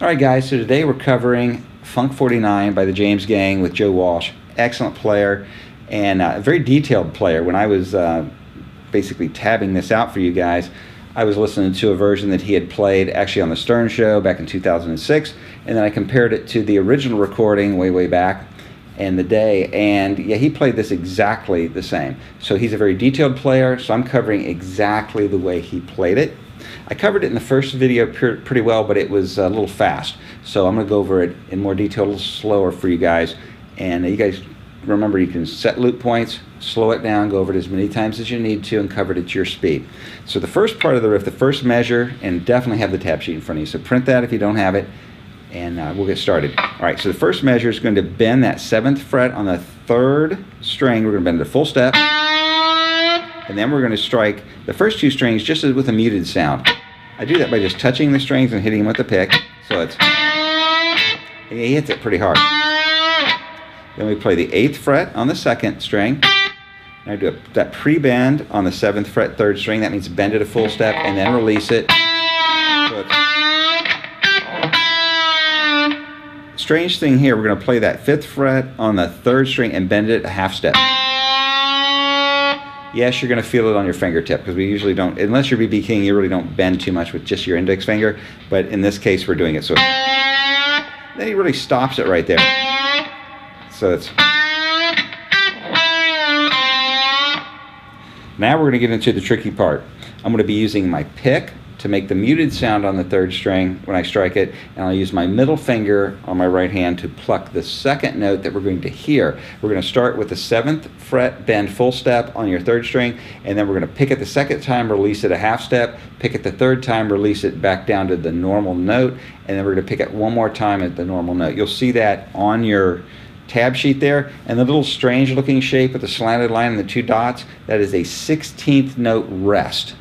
Alright guys, so today we're covering Funk 49 by the James Gang with Joe Walsh. Excellent player and a very detailed player. When I was basically tabbing this out for you guys, I was listening to a version that he had played actually on the Stern Show back in 2006, and then I compared it to the original recording way back in the day, and yeah, he played this exactly the same. So he's a very detailed player, so I'm covering exactly the way he played it. I covered it in the first video pretty well, but it was a little fast. So I'm going to go over it in more detail, a little slower for you guys. And you guys remember, you can set loop points, slow it down, go over it as many times as you need to, and cover it at your speed. So the first part of the riff, the first measure, and definitely have the tab sheet in front of you. So print that if you don't have it, and we'll get started. All right, so the first measure is going to bend that 7th fret on the 3rd string. We're going to bend it a full step. And then we're going to strike the first 2 strings just with a muted sound. I do that by just touching the strings and hitting them with the pick. So it's, and he hits it pretty hard. Then we play the 8th fret on the 2nd string. And I do that pre-bend on the 7th fret 3rd string. That means bend it a full step and then release it. So it's, strange thing here, we're going to play that 5th fret on the 3rd string and bend it a half step. Yes, you're going to feel it on your fingertip, because we usually don't, unless you're BB King, you really don't bend too much with just your index finger, but in this case we're doing it. So then he really stops it right there. So it's, now we're going to get into the tricky part. I'm going to be using my pick to make the muted sound on the 3rd string when I strike it, and I'll use my middle finger on my right hand to pluck the 2nd note that we're going to hear. We're going to start with the 7th fret bend full step on your 3rd string, and then we're going to pick it the 2nd time, release it a half step, pick it the 3rd time, release it back down to the normal note, and then we're going to pick it one more time at the normal note. You'll see that on your tab sheet there, and the little strange looking shape with the slanted line and the 2 dots, that is a 16th note rest.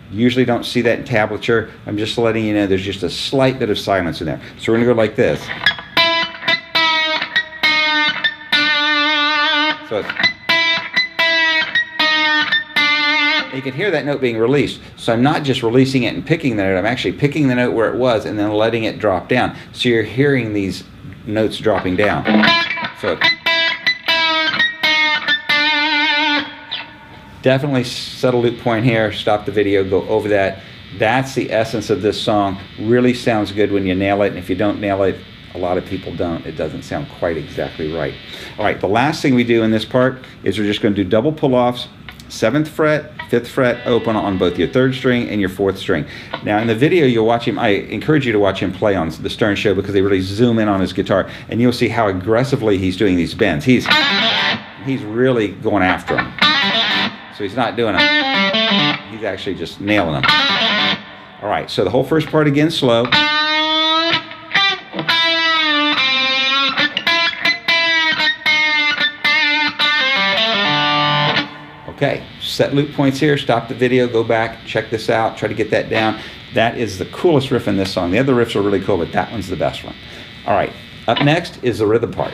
Usually don't see that in tablature. I'm just letting you know there's just a slight bit of silence in there. So we're going to go like this. So you can hear that note being released. So I'm not just releasing it and picking the note, I'm actually picking the note where it was and then letting it drop down. So you're hearing these notes dropping down. So definitely set a loop point here, stop the video, go over that. That's the essence of this song. Really sounds good when you nail it, and if you don't nail it, a lot of people don't. It doesn't sound quite exactly right. All right, the last thing we do in this part is we're just going to do double pull-offs, 7th fret, 5th fret open on both your 3rd string and your 4th string. Now in the video you'll watch him, I encourage you to watch him play on the Stern Show, because they really zoom in on his guitar, and you'll see how aggressively he's doing these bends. He's really going after them. So he's not doing them, he's actually just nailing them. All right, so the whole first part again, slow. Okay, set loop points here, stop the video, go back, check this out, try to get that down. That is the coolest riff in this song. The other riffs are really cool, but that one's the best one. All right, up next is the rhythm part.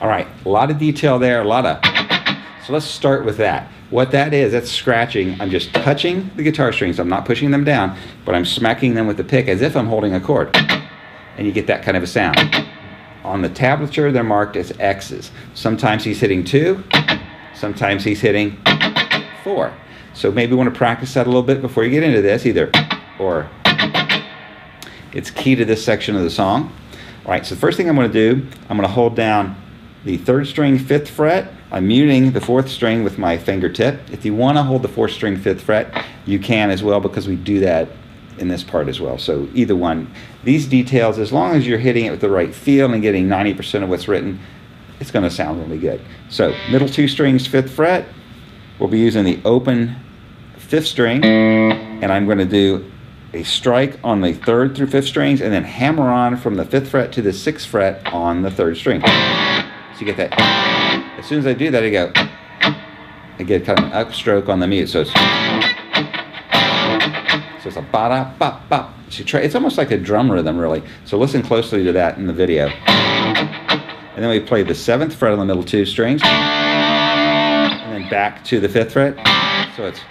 All right, a lot of detail there, so let's start with that. What that is, that's scratching. I'm just touching the guitar strings. I'm not pushing them down, but I'm smacking them with the pick as if I'm holding a chord. And you get that kind of a sound. On the tablature, they're marked as X's. Sometimes he's hitting 2, sometimes he's hitting 4. So maybe you want to practice that a little bit before you get into this, either or. It's key to this section of the song. All right, so the first thing I'm going to do, I'm going to hold down the 3rd string 5th fret. I'm muting the 4th string with my fingertip. If you want to hold the 4th string 5th fret, you can as well, because we do that in this part as well. So either one. These details, as long as you're hitting it with the right feel and getting 90% of what's written, it's going to sound really good. So middle 2 strings 5th fret, we'll be using the open 5th string, and I'm going to do a strike on the 3rd through 5th strings, and then hammer on from the 5th fret to the 6th fret on the 3rd string. So you get that. As soon as I do that, I get kind of an upstroke on the mute. So it's a ba-da, ba-ba. It's almost like a drum rhythm, really. So listen closely to that in the video. and then we play the 7th fret on the middle 2 strings, and then back to the 5th fret. So it's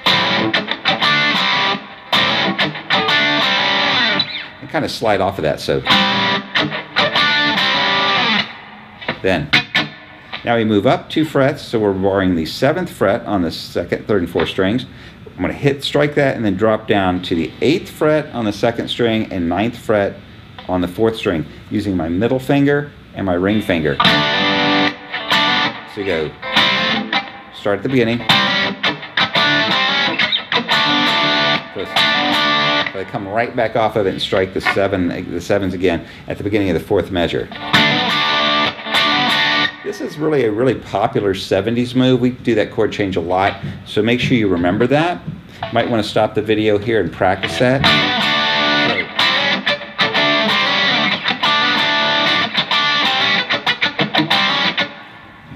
and kind of slide off of that. So then now we move up 2 frets, so we're barring the 7th fret on the 2nd, 3rd, and 4th strings. I'm going to strike that and then drop down to the 8th fret on the 2nd string and 9th fret on the 4th string using my middle finger and my ring finger. So you go, start at the beginning. So I come right back off of it and strike the 7s again at the beginning of the 4th measure. This is really a really popular 70s move. We do that chord change a lot, so make sure you remember that. You might want to stop the video here and practice that.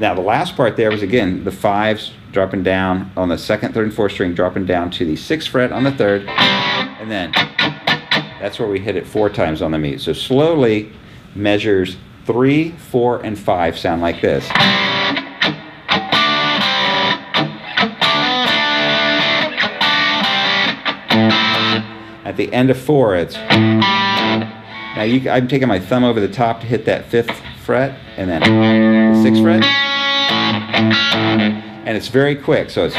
Now the last part there was, again, the 5s dropping down on the 2nd, 3rd, and 4th string, dropping down to the 6th fret on the 3rd, and then that's where we hit it 4 times on the mute. So slowly measures 3, 4, and 5 sound like this. At the end of 4, it's... Now I'm taking my thumb over the top to hit that 5th fret, and then the 6th fret. And it's very quick, so it's...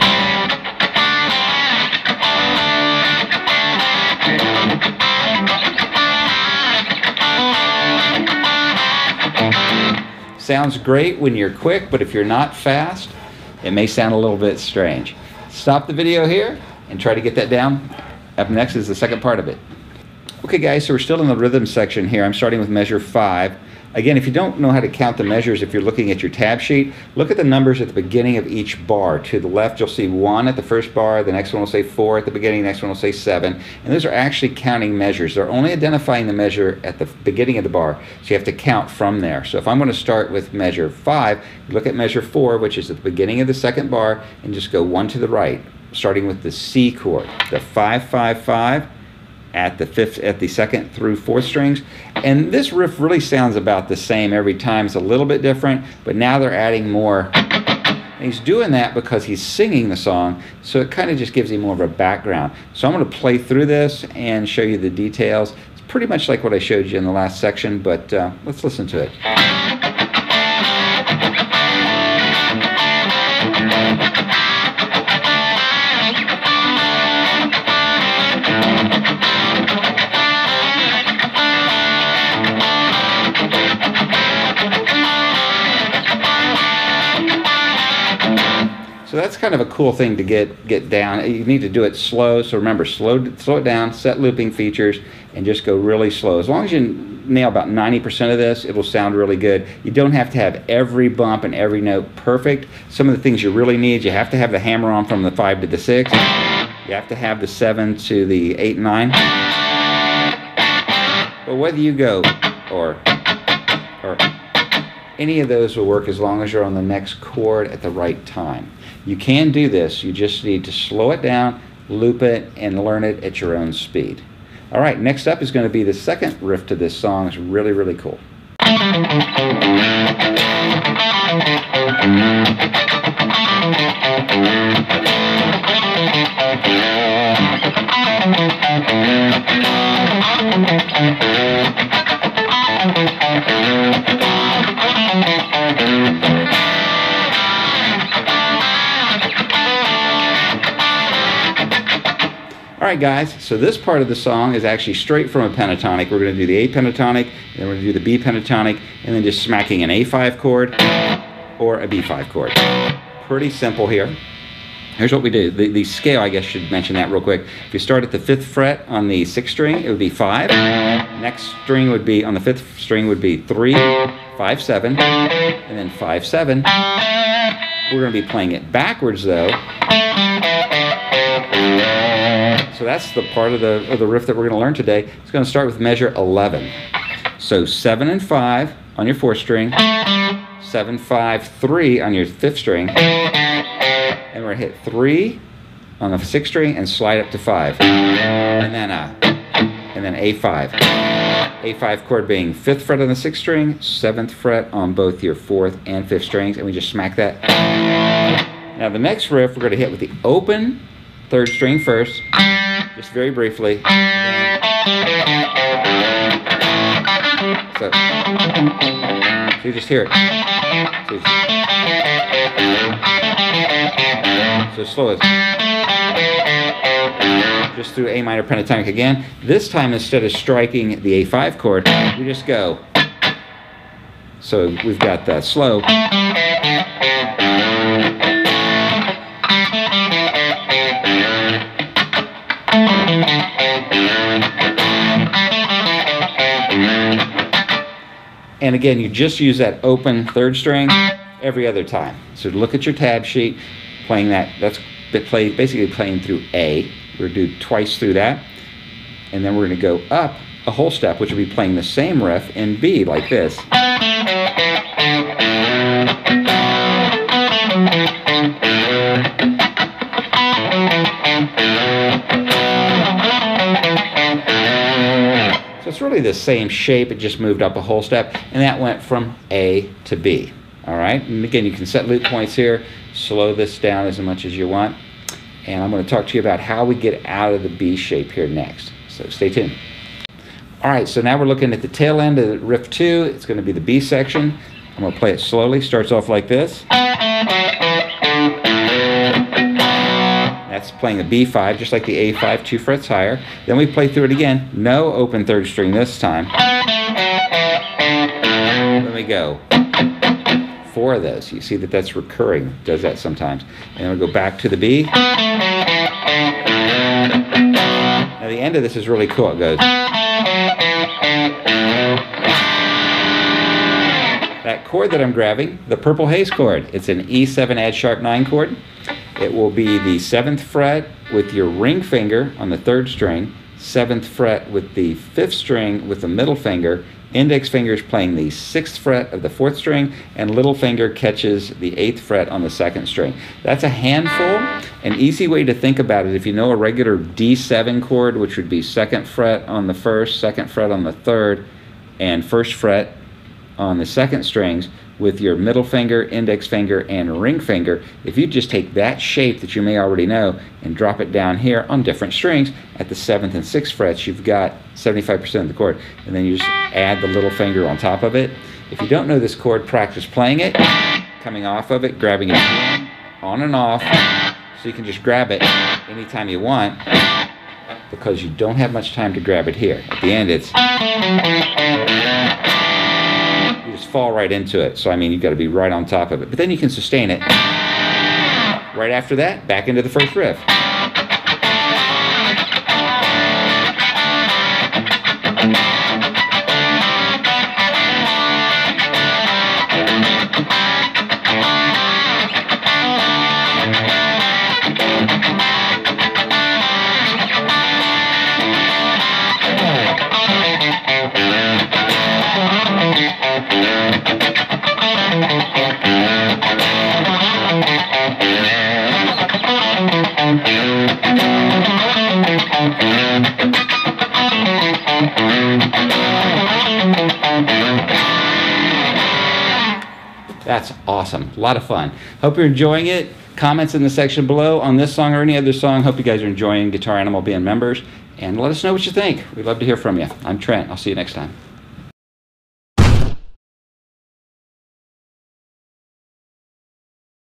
Sounds great when you're quick, but if you're not fast, it may sound a little bit strange. Stop the video here and try to get that down. Up next is the second part of it. Okay guys, so we're still in the rhythm section here. I'm starting with measure 5. Again, if you don't know how to count the measures, if you're looking at your tab sheet, look at the numbers at the beginning of each bar. To the left, you'll see 1 at the first bar, the next one will say 4 at the beginning, the next one will say 7. And those are actually counting measures. They're only identifying the measure at the beginning of the bar, so you have to count from there. So if I'm going to start with measure 5, look at measure 4, which is at the beginning of the second bar, and just go 1 to the right, starting with the C chord, the 5, 5, 5. At the 2nd through 4th strings, and this riff really sounds about the same every time. It's a little bit different, but now they're adding more, and he's doing that because he's singing the song, so it kind of just gives him more of a background. So I'm going to play through this and show you the details. It's pretty much like what I showed you in the last section, but let's listen to it. So that's kind of a cool thing to get down. You need to do it slow. So remember, slow it down, set looping features, and just go really slow. As long as you nail about 90% of this, it will sound really good. You don't have to have every bump and every note perfect. Some of the things you really need, you have to have the hammer on from the 5 to the 6. You have to have the 7 to the 8 and 9. But whether you go or any of those will work as long as you're on the next chord at the right time. You can do this, you just need to slow it down, loop it, and learn it at your own speed. All right, next up is going to be the second riff to this song. It's really, really cool. Alright guys, so this part of the song is actually straight from a pentatonic. We're going to do the A pentatonic, then we're going to do the B pentatonic, and then just smacking an A5 chord or a B5 chord. Pretty simple here. Here's what we do. The scale, I guess, should mention that real quick. If you start at the 5th fret on the 6th string, it would be 5. Next string would be, on the 5th string would be 3, 5, 7, and then 5, 7. We're going to be playing it backwards though. So that's the part of the riff that we're going to learn today. It's going to start with measure 11. So 7 and 5 on your 4th string, 7, 5, 3 on your 5th string, and we're going to hit 3 on the 6th string and slide up to 5, and then A5, A5 chord being 5th fret on the 6th string, 7th fret on both your 4th and 5th strings, and we just smack that. Now the next riff we're going to hit with the open 3rd string first, just very briefly. So you just hear it. So slow as just through A minor pentatonic again. This time, instead of striking the A5 chord, we just go. So we've got that slow. And again, you just use that open 3rd string every other time. So look at your tab sheet, playing that. That's basically playing through A. We're going to do twice through that. And then we're going to go up a whole step, which will be playing the same riff in B, like this. So it's really the same shape, it just moved up a whole step, and that went from A to B. All right, and again, you can set loop points here, slow this down as much as you want, and I'm going to talk to you about how we get out of the B shape here next. So stay tuned. All right, so now we're looking at the tail end of riff 2. It's going to be the B section. I'm going to play it slowly. Starts off like this. That's playing a B5, just like the A5, 2 frets higher. Then we play through it again. No open 3rd string this time. Then we go. 4 of those. You see that that's recurring. It does that sometimes. And then we go back to the B. Now the end of this is really cool. It goes. That chord that I'm grabbing, the Purple Haze chord, it's an E7 add sharp 9 chord. It will be the 7th fret with your ring finger on the 3rd string, 7th fret with the 5th string with the middle finger, index finger is playing the 6th fret of the 4th string, and little finger catches the 8th fret on the 2nd string. That's a handful. An easy way to think about it, if you know a regular D7 chord, which would be 2nd fret on the 1st, 2nd fret on the 3rd, and 1st fret on the 2nd strings, with your middle finger, index finger, and ring finger, if you just take that shape that you may already know and drop it down here on different strings at the 7th and 6th frets, you've got 75% of the chord. And then you just add the little finger on top of it. If you don't know this chord, practice playing it, coming off of it, grabbing it on and off, so you can just grab it anytime you want, because you don't have much time to grab it here. At the end, it's... just fall right into it. So I mean, you've got to be right on top of it. But then you can sustain it. Right after that, back into the first riff. That's awesome. A lot of fun. Hope you're enjoying it. Comments in the section below on this song or any other song. Hope you guys are enjoying Guitar Animal being members. And let us know what you think. We'd love to hear from you. I'm Trent. I'll see you next time.